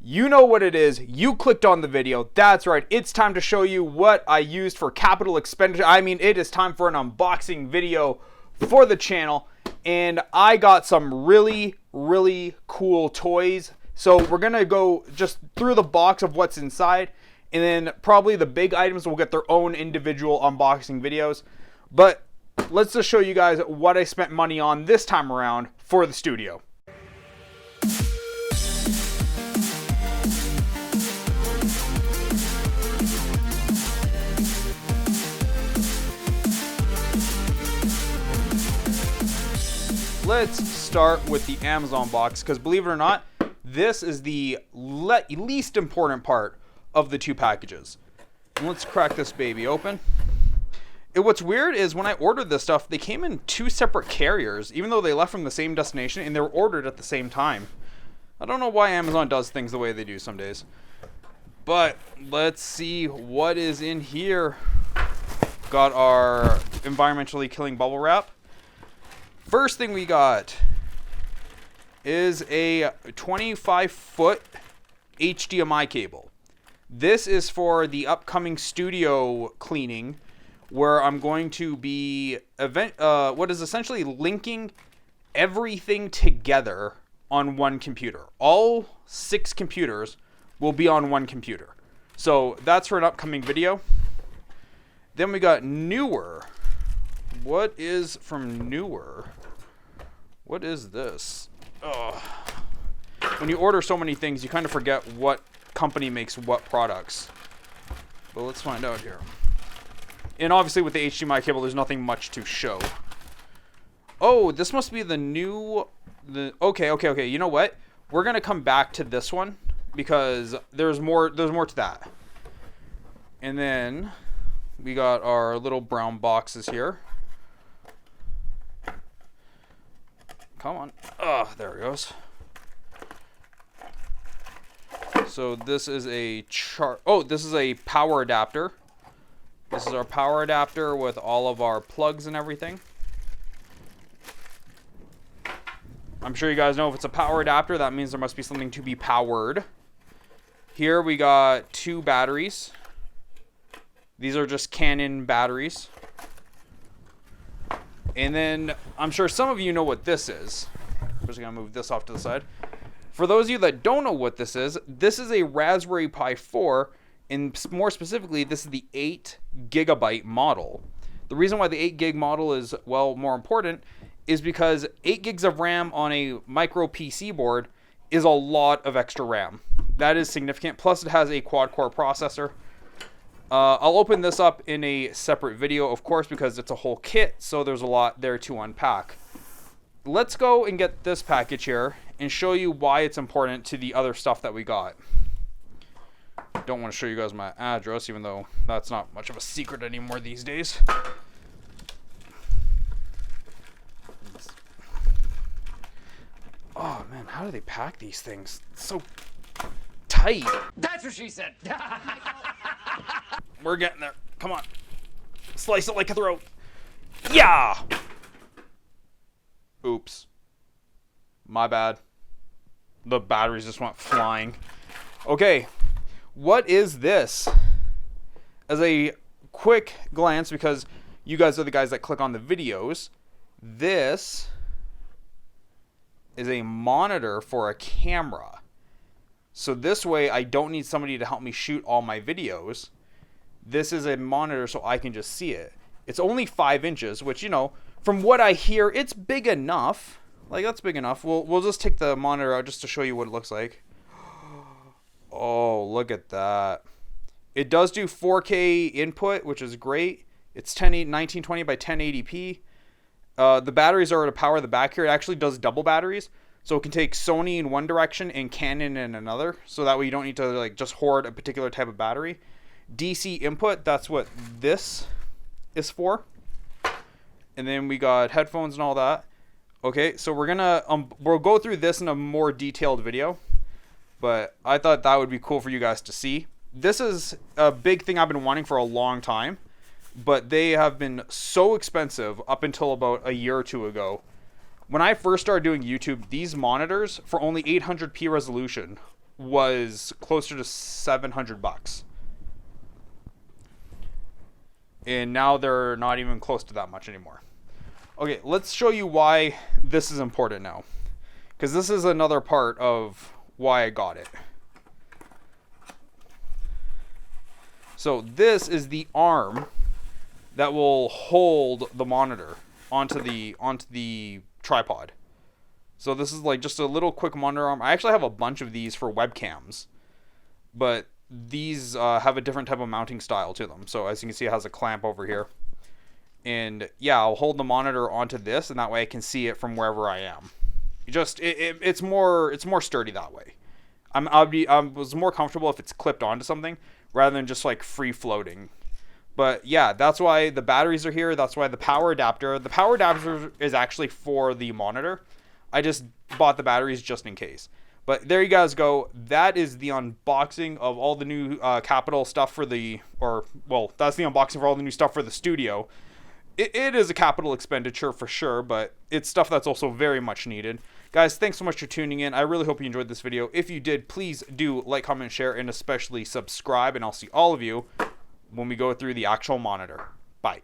You know what it is. You clicked on the video. That's right. It's time to show you what I used for capital expenditure. I mean, it is time for an unboxing video for the channel. And I got some really, really cool toys. So we're going to go just through the box of what's inside. And then probably the big items will get their own individual unboxing videos. But let's just show you guys what I spent money on this time around for the studio. Let's start with the Amazon box, because believe it or not, this is the least important part of the two packages. And let's crack this baby open. What's weird is when I ordered this stuff, they came in two separate carriers, even though they left from the same destination and they were ordered at the same time. I don't know why Amazon does things the way they do some days. But let's see what is in here. Got our environmentally killing bubble wrap. First thing we got is a 25-foot HDMI cable. This is for the upcoming studio cleaning, where I'm going to be what is essentially linking everything together on one computer. All 6 computers will be on one computer. So that's for an upcoming video. Then we got Newer. What is from Newer? What is this? Ugh. When you order so many things, you kind of forget what company makes what products. But let's find out here. And obviously with the HDMI cable, there's nothing much to show. Oh, this must be the new... Okay. You know what? We're going to come back to this one because there's more to that. And then we got our little brown boxes here. Come on. Oh, there it goes. So this is a this is a power adapter. This is our power adapter with all of our plugs and everything. I'm sure you guys know if it's a power adapter, that means there must be something to be powered. Here we got 2 batteries. These are just Canon batteries. And then I'm sure some of you know what this is. I'm just going to move this off to the side. For those of you that don't know what this is a Raspberry Pi 4. And more specifically, this is the 8 gigabyte model. The reason why the 8 gig model is, well, more important is because 8 gigs of RAM on a micro PC board is a lot of extra RAM. That is significant. Plus, it has a quad-core processor. I'll open this up in a separate video, of course, because it's a whole kit, so there's a lot there to unpack. Let's go and get this package here and show you why it's important to the other stuff that we got. Don't want to show you guys my address, even though that's not much of a secret anymore these days. Oh man, how do they pack these things? It's so tight. That's what she said. We're getting there. Come on. Slice it like a throat. Yeah! Oops. My bad. The batteries just went flying. Okay. What is this? As a quick glance, because you guys are the guys that click on the videos, this is a monitor for a camera. So this way I don't need somebody to help me shoot all my videos. This is a monitor so I can just see it. It's only 5 inches, which, you know, from what I hear, it's big enough. Like, that's big enough. We'll just take the monitor out just to show you what it looks like. Oh, look at that. It does do 4K input, which is great. It's 1920 by 1080p. The batteries are to power the back here. It actually does double batteries. So it can take Sony in one direction and Canon in another. So that way you don't need to like just hoard a particular type of battery. DC input, that's what this is for. And then we got headphones and all that. Okay, so we'll go through this in a more detailed video. But I thought that would be cool for you guys to see. This is a big thing I've been wanting for a long time. But they have been so expensive up until about a year or two ago. When I first started doing YouTube, these monitors for only 800p resolution was closer to $700. And now they're not even close to that much anymore. Okay, let's show you why this is important now. Because this is another part of why I got it. So this is the arm that will hold the monitor onto the tripod. So this is like just a little quick monitor arm. I actually have a bunch of these for webcams, but these have a different type of mounting style to them. So as you can see, it has a clamp over here. And yeah, I'll hold the monitor onto this, and that way I can see it from wherever I am. It's more sturdy that way. I was more comfortable if it's clipped onto something rather than just like free floating. But yeah, that's why the batteries are here. That's why the power adapter. The power adapter is actually for the monitor. I just bought the batteries just in case. But there you guys go. That is the unboxing of all the new capital stuff for that's the unboxing for all the new stuff for the studio. It is a capital expenditure for sure, but it's stuff that's also very much needed. Guys, thanks so much for tuning in. I really hope you enjoyed this video. If you did, please do like, comment, share, and especially subscribe. And I'll see all of you when we go through the actual monitor. Bye.